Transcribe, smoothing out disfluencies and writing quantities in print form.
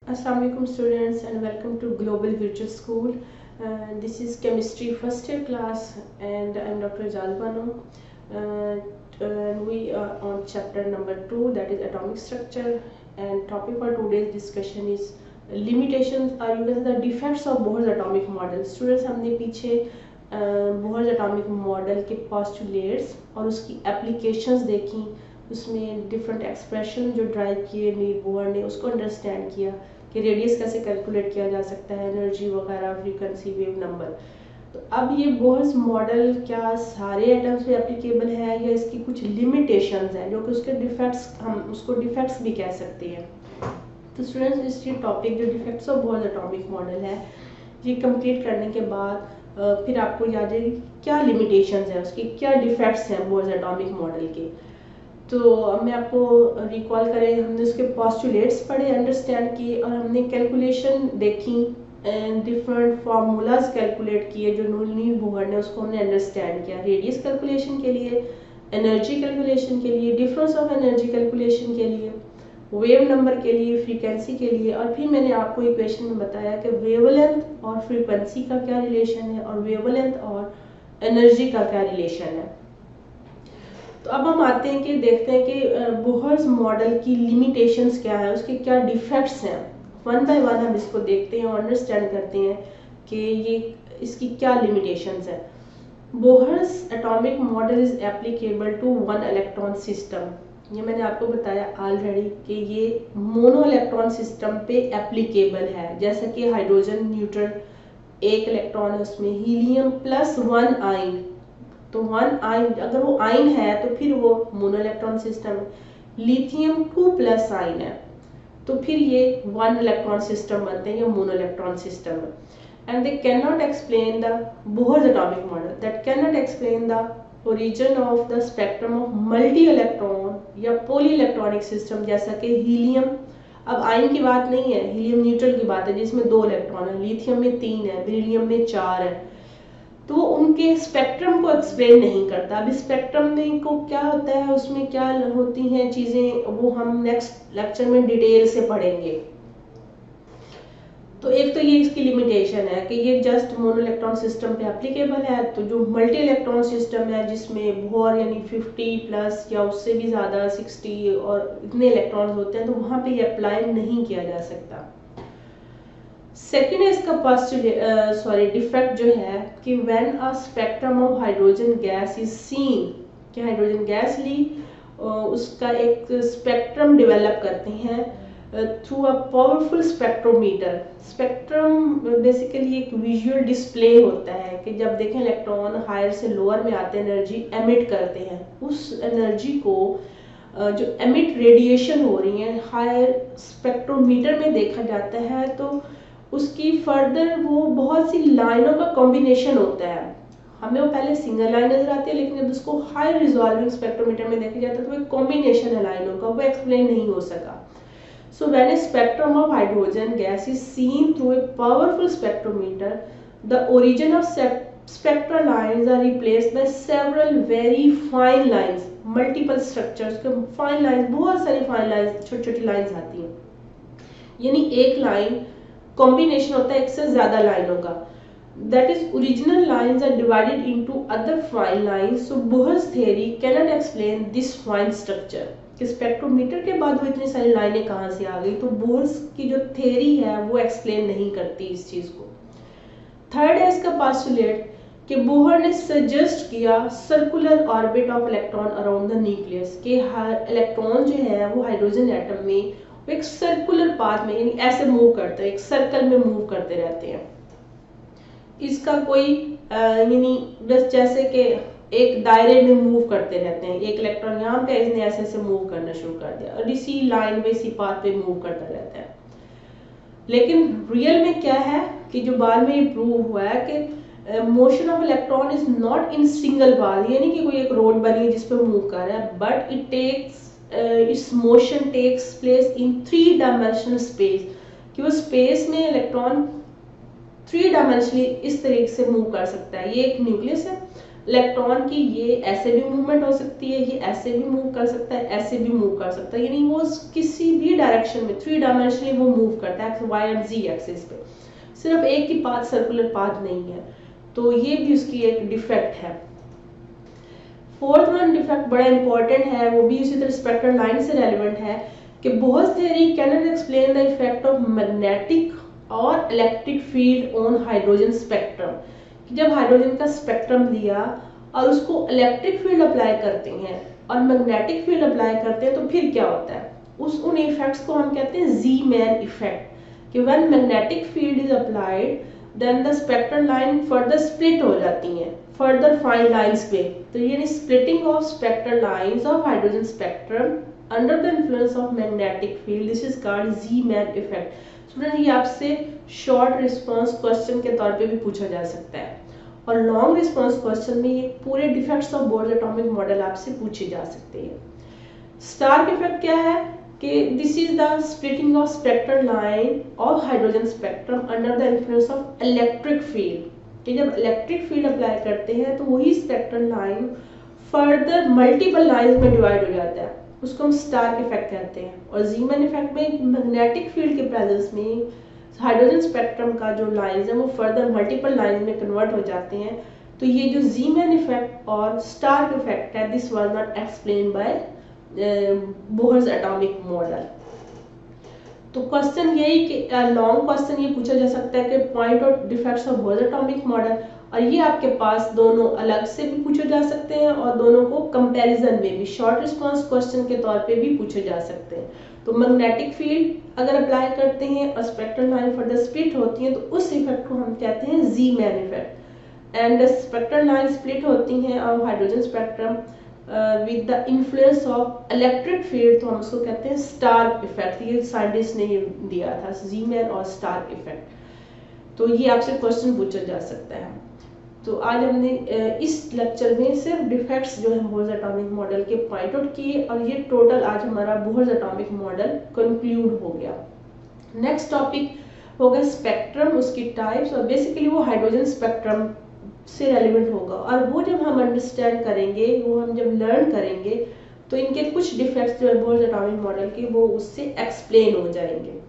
Assalamualaikum students and welcome to Global Virtual School. This is chemistry first year class and I'm Dr. Ijaz Banu. And we are on chapter number 2, that is atomic structure, and topic for today's discussion is limitations or you can say the defects of Bohr's atomic model. Students, हमने पीछे Bohr's atomic model के postulates और उसकी applications देखी, उसमें different expression जो drive किए नील Bohr ने उसको अंडरस्टैंड किया कि रेडियस कैसे कैलकुलेट किया जा सकता है, एनर्जी वगैरह, फ्रीक्वेंसी, वेव नंबर। तो अब ये बोहर्स मॉडल क्या सारे एटम्स पे एप्लीकेबल है या इसकी कुछ लिमिटेशंस हैं जो कि उसके डिफेक्ट्स, हम उसको डिफेक्ट्स भी कह सकते हैं। तो स्टूडेंट्स, इस टॉपिक जो defects of Bohr's atomic model है ये कंप्लीट करने के बाद फिर आपको याद है क्या लिमिटेशंस है उसकी, क्या डिफेक्ट्स हैं बोहर्स एटॉमिक मॉडल के। तो अब मैं आपको रिकॉल करें, हमने उसके पोस्टुलेट्स पढ़े, अंडरस्टैंड किए और हमने कैलकुलेशन देखी एंड डिफरेंट फार्मूलाज कैलकुलेट किए जो नील बोहर ने, उसको हमने अंडरस्टैंड किया। रेडियस कैलकुलेशन के लिए, एनर्जी कैलकुलेशन के लिए, डिफरेंस ऑफ एनर्जी कैलकुलेशन के लिए, वेव नंबर के लिए, फ्रीक्वेंसी के लिए, और फिर मैंने आपको इक्वेशन में बताया कि वेवलेंथ और फ्रीक्वेंसी का क्या रिलेशन है और वेवलेंथ और एनर्जी का क्या रिलेशन है। तो अब हम आते हैं कि देखते हैं कि बोहर्स मॉडल की लिमिटेशंस क्या है, उसके क्या डिफेक्ट्स हैं। वन बाय वन हम इसको देखते हैं और अंडरस्टैंड करते हैं कि ये इसकी क्या लिमिटेशंस है। Bohr's atomic model is applicable to one electron system. ये मैंने आपको बताया ऑलरेडी कि ये मोनो इलेक्ट्रॉन सिस्टम पे एप्लीकेबल है, जैसा कि हाइड्रोजन न्यूट्रन एक इलेक्ट्रॉन है, उसमें हीलियम प्लस वन आइन, तो वन आइन अगर वो आइन है तो फिर वो मोनो इलेक्ट्रॉन सिस्टम है। लिथियम 2 प्लस आइन है तो फिर ये वन इलेक्ट्रॉन सिस्टम बनते हैं या मोनो इलेक्ट्रॉन सिस्टम है। And they can not explain the Bohr's atomic model, that can not explain the origin of the spectrum of multi electron या poly electronic system, जैसा कि हीलियम, अब ion की बात नहीं है, हीलियम न्यूट्रल की बात है जिसमें 2 इलेक्ट्रॉन है, लिथियम में 3 है, बेरिलियम में 4 है। तो उनके स्पेक्ट्रम को एक्सप्लेन नहीं करता। अब स्पेक्ट्रम में को क्या होता है, उसमें क्या होती हैं चीजें, वो हम नेक्स्ट लेक्चर में डिटेल से पढ़ेंगे। तो एक तो ये इसकी लिमिटेशन है कि ये जस्ट मोनो इलेक्ट्रॉन सिस्टम पे एप्लीकेबल है। तो जो मल्टी इलेक्ट्रॉन सिस्टम है जिसमें बोहर यानी 50 प्लस या उससे भी ज़्यादा 60 और इतने इलेक्ट्रॉन्स होते हैं, तो वहाँ पे ये अप्लाई नहीं किया जा सकता। सेकेंड है इसका डिफेक्ट जो है कि when a spectrum of hydrogen gas is seen, कि हाइड्रोजन गैस ली, उसका एक स्पेक्ट्रम डेवलप करते हैं through a powerful spectrometer. Spectrum basically एक विजुअल डिस्प्ले होता है कि जब देखें इलेक्ट्रॉन हायर से लोअर में आते हैं, एनर्जी एमिट करते हैं, उस एनर्जी को जो एमिट रेडिएशन हो रही है हायर स्पेक्ट्रोमीटर में देखा जाता है, तो उसकी फर्दर वो बहुत सी लाइनों का कॉम्बिनेशन होता है। हमें वो पहले सिंगल लाइन नजर आती है, लेकिन जब उसको हाई रिजॉल्विंग स्पेक्ट्रोमीटर में देखा जाता है तो वो एक कॉम्बिनेशन है लाइनों का, वो एक्सप्लेन नहीं हो सका। So when a spectrum of hydrogen gas is seen through a powerful spectrometer, the origin of spectral lines are replaced by several very fine lines, multiple structures, fine lines, बहुत सारी fine lines, छोटी छोटी lines आती हैं, यानी एक line combination होता है एक से ज्यादा लाइनों का। That is, original lines are divided into other fine lines. So Bohr's theory cannot explain this fine structure. कि स्पेक्ट्रोमीटर के बाद वो इतनी सारी लाइनें कहाँ से आ गई, तो बोर्स की जो थ्योरी है वो एक्सप्लेन नहीं करती इस चीज को। थर्ड है इसका पोस्टुलेट कि बोहर ने सजेस्ट किया circular orbit of electron around the nucleus, कि इलेक्ट्रॉन जो है वो हाइड्रोजन एटम में वो एक सर्कुलर पाथ में यानी ऐसे मूव करते हैं, एक सर्कल में मूव करते रहते हैं। इसका कोई यानी बस जैसे कि एक दायरे में मूव करते रहते हैं, एक इलेक्ट्रॉन यहाँ पे इसने ऐसे ऐसे मूव करना शुरू कर दिया और इसी लाइन पे इसी पाथ पे मूव करता रहता है। लेकिन रियल में क्या है कि जो बाद में ये प्रूव हुआ है कि motion of electron is not in single path, यानी कि कोई एक रोड बनी है जिस पे मूव कर रहा है, but it takes its motion takes place in 3 dimensional space, कि वो स्पेस में इलेक्ट्रॉन 3 डायमेंशनली इस तरीके से मूव कर सकता है। ये एक न्यूक्लियस है, इलेक्ट्रॉन की ये ऐसे भी मूवमेंट हो सकती है, ये ऐसे भी मूव कर सकता है, ऐसे भी मूव कर सकता है, यानी वो किसी भी डायरेक्शन में 3 डायमेंशनली वो मूव करता है X Y and Z axis पे, सिर्फ एक ही पाथ सर्कुलर पाथ नहीं है। तो ये भी उसकी एक डिफेक्ट है। फोर्थ वन डिफेक्ट बड़ा इंपॉर्टेंट है, वो भी उसी तरह स्पेक्ट्रल लाइन से रेलिवेंट है कि Bohr's theory can not explain the effect of magnetic और electric field on hydrogen spectrum. जब हाइड्रोजन का स्पेक्ट्रम लिया और उसको इलेक्ट्रिक फील्ड अप्लाई करते हैं और मैग्नेटिक फील्ड अप्लाई करते हैं तो फिर क्या होता है, उन इफेक्ट्स को हम कहते हैं जी मैन इफेक्ट, कि when magnetic field is applied then the spectral line further split हो जाती हैं फर्दर फाइन लाइंस पे। तो ये splitting of spectral lines of hydrogen spectrum under the influence of magnetic field, this is called Zeeman effect. Student ये आपसे short response question के तौर पे भी पूछा जा सकता है, और लॉन्ग रिस्पांस क्वेश्चन में ये पूरे defects of Bohr's atomic model आपसे पूछे जा सकते हैं। स्टार्क इफेक्ट क्या है कि this is the splitting of spectral line of hydrogen spectrum under the influence of electric field, कि जब इलेक्ट्रिक फील्ड अप्लाई करते हैं तो वही spectral line further multiple lines में डिवाइड हो जाता है, उसको हम स्टार्क इफेक्ट कहते हैं। और जीमैन इफेक्ट में मैग्नेटिक फील्ड के प्रेजेंस में हाइड्रोजन स्पेक्ट्रम का जो लाइंस है वो फर्दर मल्टीपल लाइंस में कन्वर्ट हो जाते हैं। तो ये जो जीमैन इफेक्ट और स्टार्क इफेक्ट है this was not explain by Bohr's atomic model. तो क्वेश्चन यही कि लॉन्ग क्वेश्चन ये पूछा जा सकता है कि पॉइंट और defects of Bohr's atomic model, और ये आपके पास दोनों अलग से भी पूछे जा सकते हैं और दोनों को कंपैरिजन में भी शॉर्ट रिस्पांस क्वेश्चन के तौर पे भी पूछे जा सकते हैं। तो मैग्नेटिक फील्ड अगर अप्लाई करते हैं और स्पेक्ट्रल लाइन फर्दर स्प्लिट होती है तो उस इफेक्ट को हम कहते हैं Zeeman effect. And spectral line split होती हैं और hydrogen spectrum with the influence of electric field तो हम उसको कहते हैं स्टार्क इफेक्ट। ये साइंटिस्ट ने ये दिया था जी मैन और स्टार्क इफेक्ट। तो ये आपसे क्वेश्चन पूछा जा सकता है। तो आज हमने इस लेक्चर में सिर्फ डिफेक्ट्स जो है बोहर्स एटॉमिक मॉडल के पॉइंट आउट किए, और ये टोटल आज हमारा बोहर्स एटॉमिक मॉडल कंक्लूड हो गया। नेक्स्ट टॉपिक होगा स्पेक्ट्रम, उसकी टाइप्स, और बेसिकली वो हाइड्रोजन स्पेक्ट्रम से रेलिवेंट होगा, और वो जब हम अंडरस्टैंड करेंगे, वो हम जब लर्न करेंगे तो इनके कुछ डिफेक्ट्स जो है बोहर्स एटॉमिक मॉडल के वो उससे एक्सप्लेन हो जाएंगे।